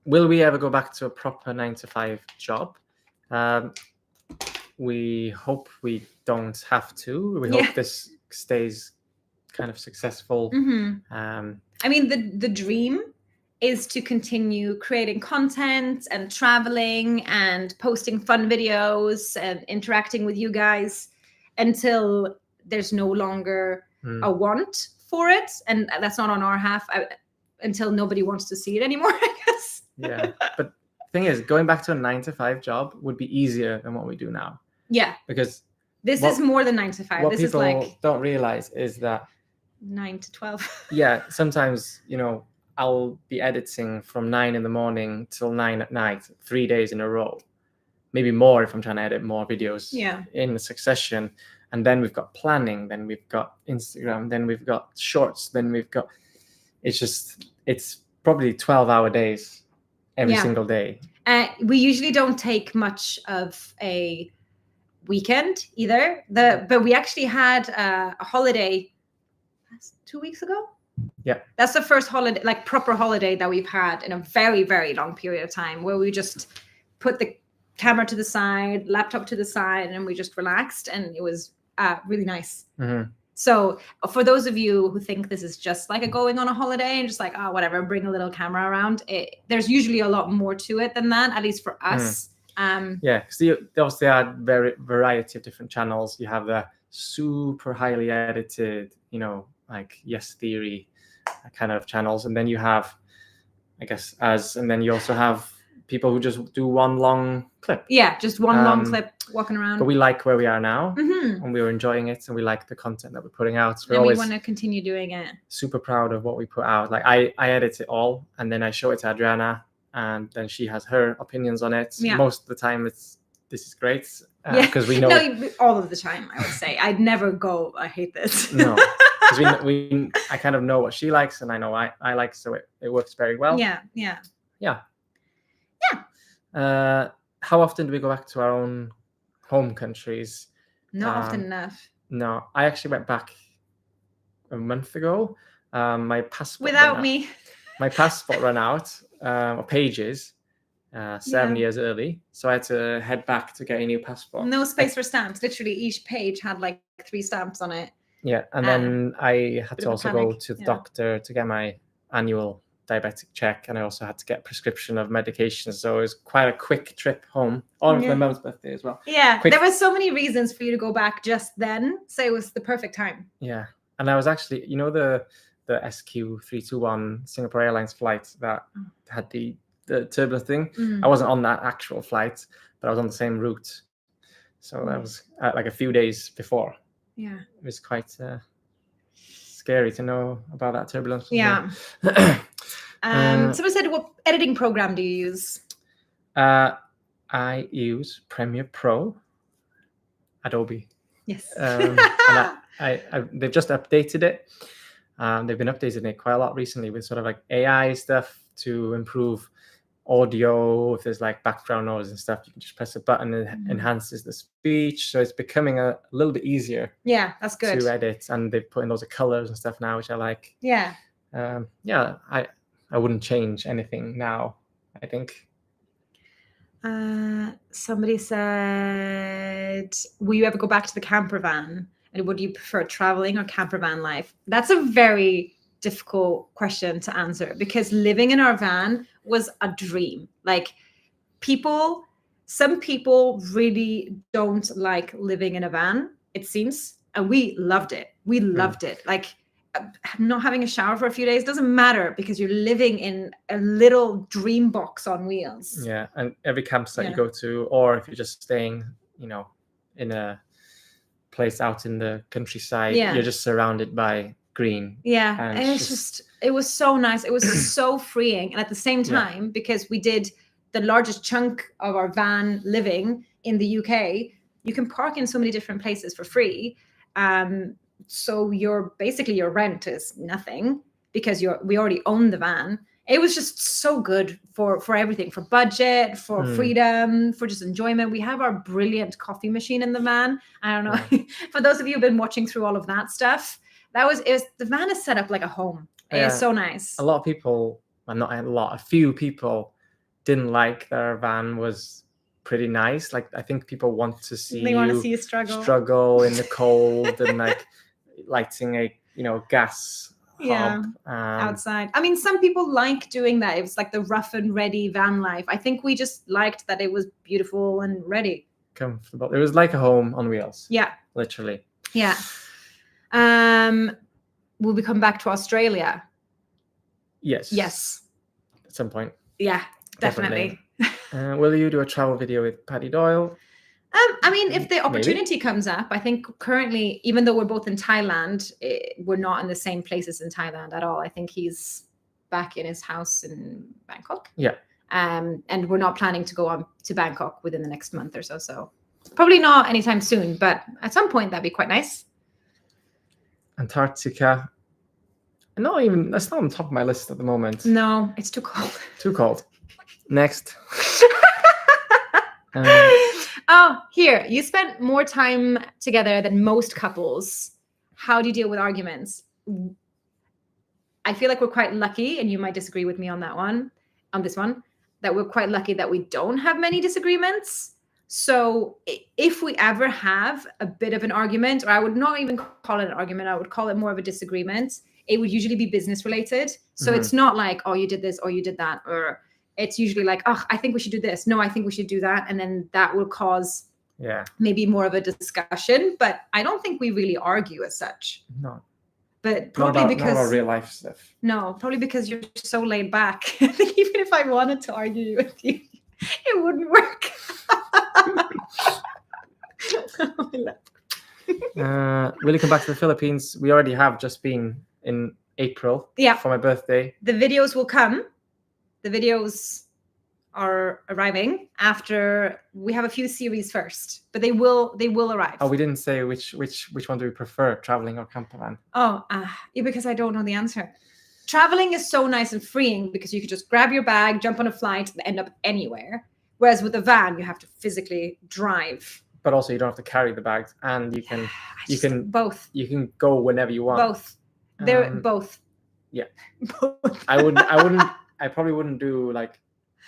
will we ever go back to a proper 9-to-5 job? We hope we don't have to. We hope this stays kind of successful. I mean, the dream is to continue creating content and traveling and posting fun videos and interacting with you guys until there's no longer a want for it. And that's not on our half until nobody wants to see it anymore, I guess. Yeah, but the thing is, going back to a 9-to-5 job would be easier than what we do now. Yeah, because this is more than 9-to-5. What this people is like don't realize is that 9 to 12. Yeah, sometimes I'll be editing from 9 in the morning till 9 at night, 3 days in a row, maybe more if I'm trying to edit more videos in succession. And then we've got planning, then we've got Instagram, then we've got shorts, then we've got, it's probably 12-hour days every single day. We usually don't take much of a weekend either. But we actually had a holiday 2 weeks ago. Yeah, that's the first holiday, like proper holiday, that we've had in a very, very long period of time, where we just put the camera to the side, laptop to the side, and we just relaxed, and it was really nice. So for those of you who think this is just like a going on a holiday and just like, oh, whatever, bring a little camera around, there's usually a lot more to it than that, at least for us. Yeah, because they obviously are variety of different channels. You have the super highly edited, like Yes Theory kind of channels, and then you have, I guess, us, and then you also have people who just do one long clip. Yeah, just one long clip walking around. But we like where we are now, and we were enjoying it, and we like the content that we're putting out. So we want to continue doing it. Super proud of what we put out. Like I edit it all, and then I show it to Adriana, and then she has her opinions on it. Yeah. Most of the time, this is great because we know. No, all of the time, I would say. I'd never go, I hate this. No. Because I kind of know what she likes, and I know I like, so it works very well. Yeah. Yeah. Yeah. How often do we go back to our own home countries? Not often enough. No, I actually went back a month ago. My passport Without me. My passport ran out of pages 7 years early, so I had to head back to get a new passport. No space for stamps. Literally, each page had like 3 stamps on it. Yeah, and then I had to also go to the doctor to get my annual diabetic check, and I also had to get prescription of medication. So it was quite a quick trip home. On my mum's birthday as well. Yeah, there were so many reasons for you to go back just then, so it was the perfect time. Yeah, and I was actually, you know, the SQ321 Singapore Airlines flight that had the turbulence thing. I wasn't on that actual flight, but I was on the same route. So that was like a few days before. Yeah, it was quite scary to know about that turbulence. Yeah. Someone said, what editing program do you use? I use Premiere Pro, Adobe. Yes. And they've just updated it. They've been updating it quite a lot recently with sort of like AI stuff to improve audio. If there's like background noise and stuff, you can just press a button and it enhances the speech. So it's becoming a little bit easier. Yeah, that's good. To edit, and they've put in loads of colors and stuff now, which I like. Yeah. I wouldn't change anything now, I think. Somebody said, will you ever go back to the camper van? And would you prefer traveling or camper van life? That's a very difficult question to answer, because living in our van was a dream. Like some people really don't like living in a van, it seems. And we loved it. We loved it. Like not having a shower for a few days doesn't matter, because you're living in a little dream box on wheels. Yeah, and every campsite you go to, or if you're just staying, you know, in a place out in the countryside, you're just surrounded by green. Yeah, and it was so nice. It was so freeing. And at the same time, because we did the largest chunk of our van living in the UK, you can park in so many different places for free. So your rent is nothing, because we already own the van. It was just so good for everything, for budget, for freedom, for just enjoyment. We have our brilliant coffee machine in the van. I don't know, for those of you who've been watching through all of that stuff, the van is set up like a home. It is so nice. A lot of people, well, not a lot, a few people didn't like that our van was pretty nice. Like, I think people want to see you struggle in the cold and like lighting a gas hob outside. I mean, some people like doing that. It was like the rough and ready van life. I think we just liked that it was beautiful and ready, comfortable. It was like a home on wheels. Yeah, literally. Yeah. Will we come back to Australia? Yes, at some point. Yeah, definitely. Will you do a travel video with Paddy Doyle? I mean, if the opportunity comes up, I think currently, even though we're both in Thailand, we're not in the same places in Thailand at all. I think he's back in his house in Bangkok. Yeah. And we're not planning to go on to Bangkok within the next month or so. So probably not anytime soon, but at some point that'd be quite nice. Antarctica. That's not on top of my list at the moment. No, it's too cold. Too cold. Next. Here, you spent more time together than most couples. How do you deal with arguments? I feel like we're quite lucky, and you might disagree with me on this one, that we're quite lucky that we don't have many disagreements. So if we ever have a bit of an argument, or I would not even call it an argument, I would call it more of a disagreement, it would usually be business related. So it's not like, oh, you did this or you did that, or it's usually like, oh, I think we should do this. No, I think we should do that. And then that will cause maybe more of a discussion. But I don't think we really argue as such. No. But probably because not real life stuff. No, probably because you're so laid back. I think even if I wanted to argue with you, it wouldn't work. Will you come back to the Philippines? We already have just been in April for my birthday. The videos will come. The videos are arriving after we have a few series first, but they will arrive. Oh, we didn't say which one do we prefer, traveling or camper van? Oh, because I don't know the answer. traveling is so nice and freeing because you could just grab your bag, jump on a flight, and end up anywhere. Whereas with a van, you have to physically drive. But also you don't have to carry the bags, and you can both. You can go whenever you want. Both. They're both. Yeah. Both. I probably wouldn't do like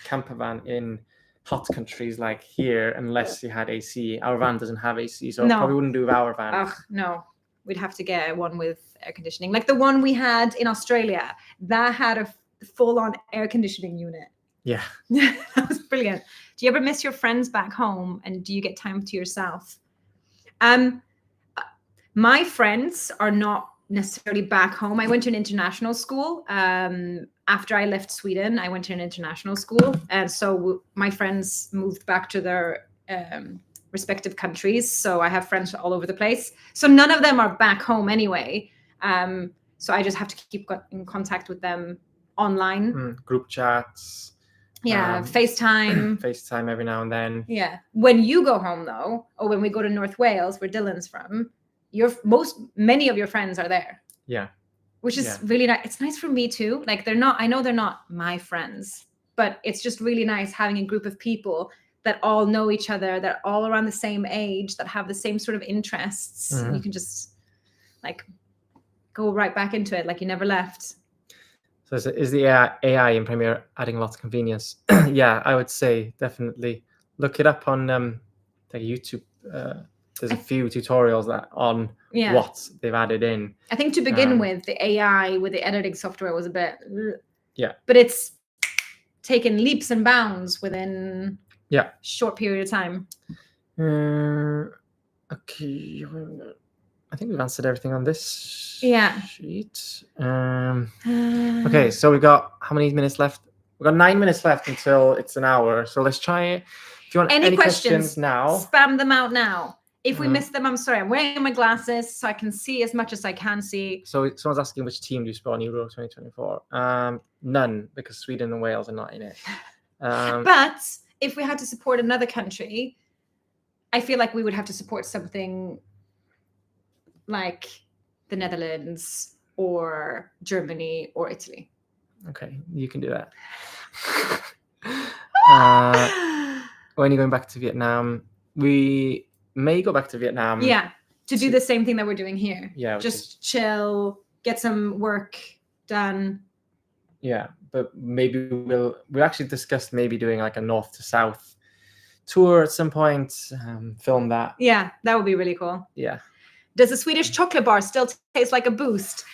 camper van in hot countries like here unless you had AC. Our van doesn't have AC, so I probably wouldn't do our van. Ugh, no. We'd have to get one with air conditioning. Like the one we had in Australia, that had a full-on air conditioning unit. Yeah. That was brilliant. Do you ever miss your friends back home, and do you get time to yourself? My friends are not necessarily back home. I went to an international school. After I left Sweden, I went to an international school. And so my friends moved back to their respective countries. So I have friends all over the place. So none of them are back home anyway. So I just have to keep in contact with them online. Group chats. Yeah, FaceTime. FaceTime every now and then. Yeah. When you go home though, or when we go to North Wales, where Dylan's from, many of your friends are there. Yeah. Which is really nice. It's nice for me too. Like I know they're not my friends, but it's just really nice having a group of people that all know each other, that are all around the same age, that have the same sort of interests. You can just like go right back into it like you never left. So is the AI in Premiere adding lots of convenience? Yeah, I would say definitely. Look it up on like YouTube. There's a few tutorials on what they've added in. I think to begin with, the AI with the editing software was a bit... Yeah. But it's taken leaps and bounds within a short period of time. Okay. I think we've answered everything on this sheet. Okay, so we've got how many minutes left? We've got 9 minutes left until it's an hour. So let's try it. If you want any questions now, spam them out now. If we miss them, I'm sorry. I'm wearing my glasses so I can see as much as I can see. So someone's asking which team do you support in Euro 2024? None, because Sweden and Wales are not in it. But if we had to support another country, I feel like we would have to support something like the Netherlands or Germany or Italy. Okay, you can do that. When you're going back to Vietnam, we may go back to Vietnam. Yeah, to do the same thing that we're doing here. Yeah, just chill, get some work done. Yeah, but maybe we actually discussed maybe doing like a north to south tour at some point. Film that. Yeah, that would be really cool. Yeah. Does the Swedish chocolate bar still taste like a Boost?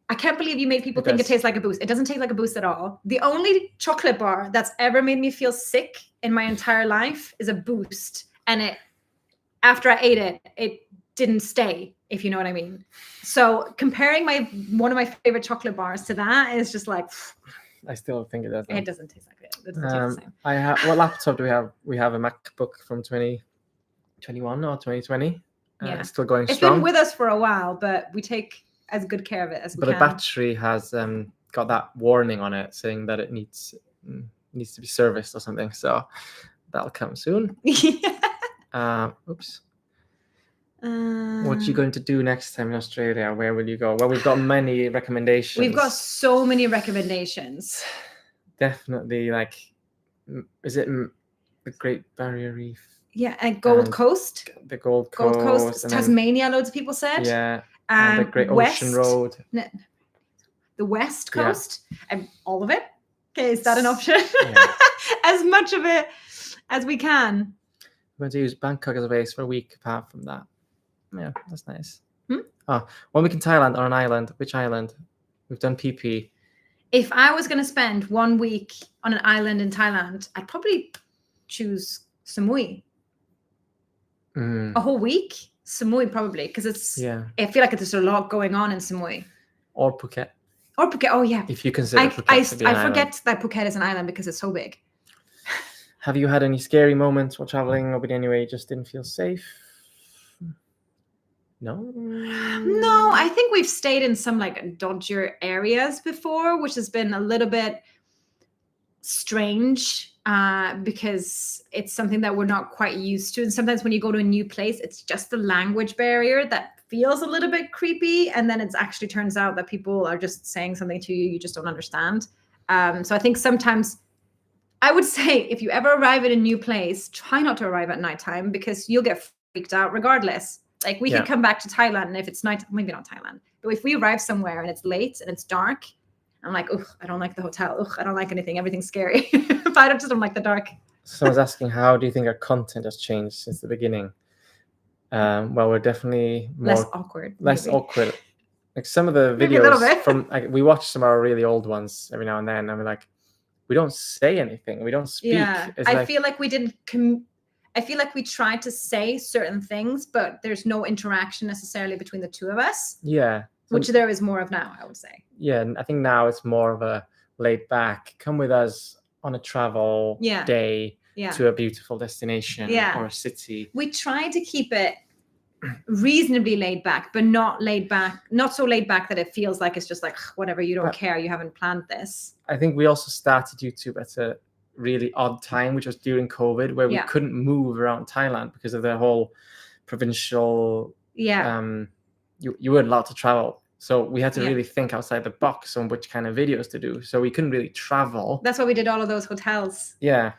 I can't believe you made people think it tastes like a Boost. It doesn't taste like a Boost at all. The only chocolate bar that's ever made me feel sick in my entire life is a Boost. And after I ate it, it didn't stay, if you know what I mean. So comparing one of my favorite chocolate bars to that is just like... I still think it does. It doesn't taste like it. It doesn't taste the same. What laptop do we have? We have a MacBook from 2021 or 2020. It's still going strong. It's been with us for a while, but we take as good care of it as we can. But the battery has got that warning on it saying that it needs to be serviced or something. So that'll come soon. Oops. What are you going to do next time in Australia? Where will you go? Well, we've got many recommendations. We've got so many recommendations. Definitely, is it the Great Barrier Reef? Yeah, and Gold Coast. The Gold Coast. Tasmania, loads of people said. Yeah. And the Great Ocean Road. The West Coast. All of it. Okay, is that an option? Yeah. As much of it as we can. We're going to use Bangkok as a base for a week apart from that. Yeah, that's nice. 1 week in Thailand or an island. Which island? We've done PP. If I was going to spend 1 week on an island in Thailand, I'd probably choose Samui. A whole week? Samui probably, because I feel like there's a lot going on in Samui. Or Phuket. Oh yeah. If you consider Phuket to be an I forget island. that Phuket is an island because it's so big. Have you had any scary moments while traveling, or anyway, just didn't feel safe? No. No, I think we've stayed in some dodgier areas before, which has been a little bit strange because it's something that we're not quite used to. And sometimes when you go to a new place, it's just the language barrier that feels a little bit creepy, and then it actually turns out that people are just saying something to you just don't understand. So I think sometimes I would say if you ever arrive at a new place, try not to arrive at nighttime because you'll get freaked out regardless. Like we could come back to Thailand, and if it's night, maybe not Thailand, but if we arrive somewhere and it's late and it's dark, I'm like, ugh, I don't like the hotel. Ugh, I don't like anything. Everything's scary. But I just don't like the dark. Someone's asking, how do you think our content has changed since the beginning? Well, we're definitely less awkward. Like some of the videos from, like, we watch some of our really old ones every now and then, and we're like, we don't say anything. We don't speak. Yeah, I feel like we didn't. I feel like we tried to say certain things, but there's no interaction necessarily between the two of us. Yeah. Which there is more of now, I would say. Yeah, and I think now it's more of a laid back, come with us on a travel day to a beautiful destination or a city. We try to keep it reasonably laid back, but not so laid back that it feels like it's just like, whatever, you don't care, you haven't planned this. I think we also started YouTube at a really odd time, which was during COVID, where we couldn't move around Thailand because of the whole provincial you weren't allowed to travel, so we had to really think outside the box on which kind of videos to do, so we couldn't really travel. That's why we did all of those hotels. The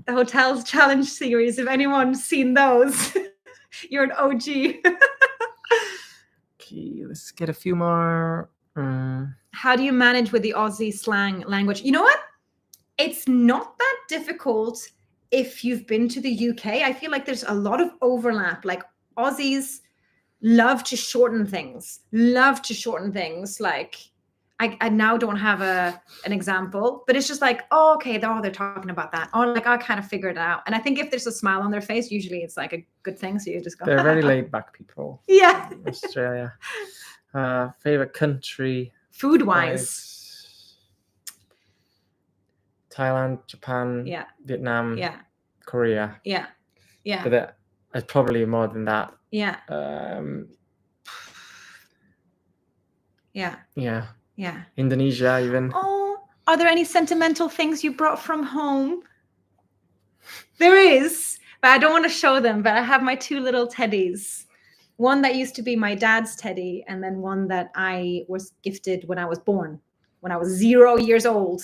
hotels challenge series, if anyone's seen those. You're an OG. Okay, let's get a few more. How do you manage with the Aussie slang language? You know what, it's not that difficult if you've been to the UK. I feel like there's a lot of overlap. Like Aussies love to shorten things. Like I now don't have an example, but it's just like, oh, okay, they're talking about that. Or like, I kind of figured it out. And I think if there's a smile on their face, usually it's like a good thing. So you just go. They're very laid back people. Yeah. Australia. Favorite country? Food wise. Thailand, Japan, Vietnam, Korea. Yeah. But it's probably more than that. Yeah. Indonesia, even. Oh, are there any sentimental things you brought from home? There is, but I don't want to show them. But I have my two little teddies. One that used to be my dad's teddy, and then one that I was gifted when I was born, when I was 0 years old,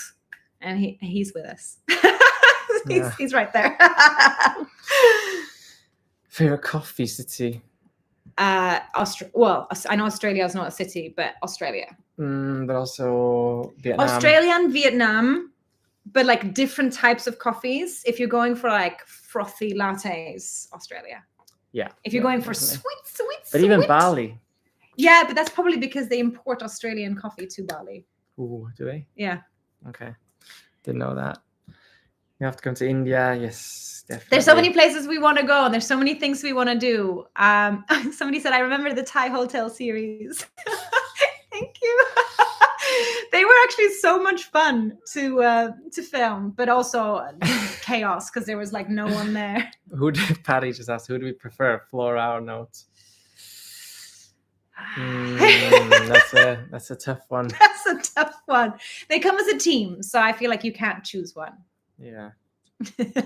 and he's with us. He's right there. Favorite coffee city? Well, I know Australia is not a city, but Australia. But also Vietnam. Australia and Vietnam, but like different types of coffees. If you're going for like frothy lattes, Australia. Yeah. If you're going for sweet. But even Bali. Yeah, but that's probably because they import Australian coffee to Bali. Ooh, do they? Yeah. Okay. Didn't know that. You have to come to India. Yes, definitely. There's so many places we want to go, and there's so many things we want to do. Somebody said, I remember the Thai hotel series. Thank you. They were actually so much fun to film, but also chaos because there was like no one there. Patty just asked, who do we prefer, Flora or Note? That's a tough one. That's a tough one. They come as a team, so I feel like you can't choose one. Yeah. But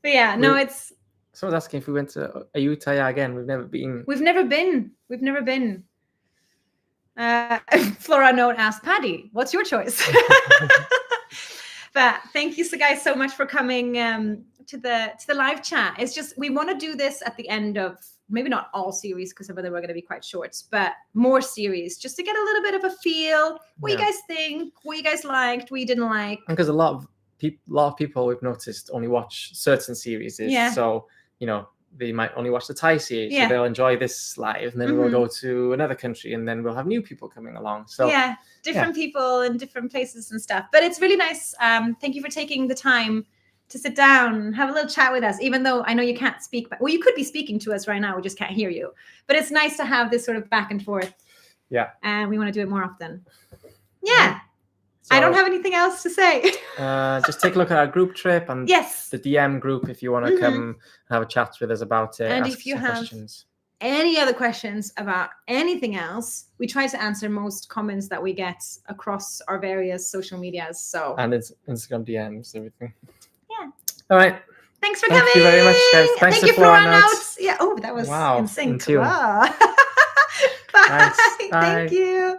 yeah, it's. Someone's asking if we went to Ayutthaya again. We've never been. Flora Note asked Paddy, what's your choice? But thank you guys so much for coming to the live chat. It's just, we want to do this at the end of, maybe not all series because some of them are going to be quite short, but more series just to get a little bit of a feel, what you guys think, what you guys liked, what you didn't like. Because a lot of people we've noticed only watch certain series. So, they might only watch the Thai series, so they'll enjoy this live, and then we'll go to another country, and then we'll have new people coming along. So different people in different places and stuff. But it's really nice. Thank you for taking the time to sit down and have a little chat with us, even though I know you can't speak. Well, you could be speaking to us right now. We just can't hear you. But it's nice to have this sort of back and forth. Yeah. And we want to do it more often. Yeah. So, I don't have anything else to say. Just take a look at our group trip and the DM group if you want to come have a chat with us about it. And if you have any other questions about anything else, we try to answer most comments that we get across our various social medias. And it's Instagram DMs, everything. Yeah. All right. Thanks for Thank coming. you very much, guys. Thanks Thank to you for Floor our Notes. notes. Yeah. Oh, that was Wow, in sync. in tune. Wow. Bye. Thanks. Thank Bye. you.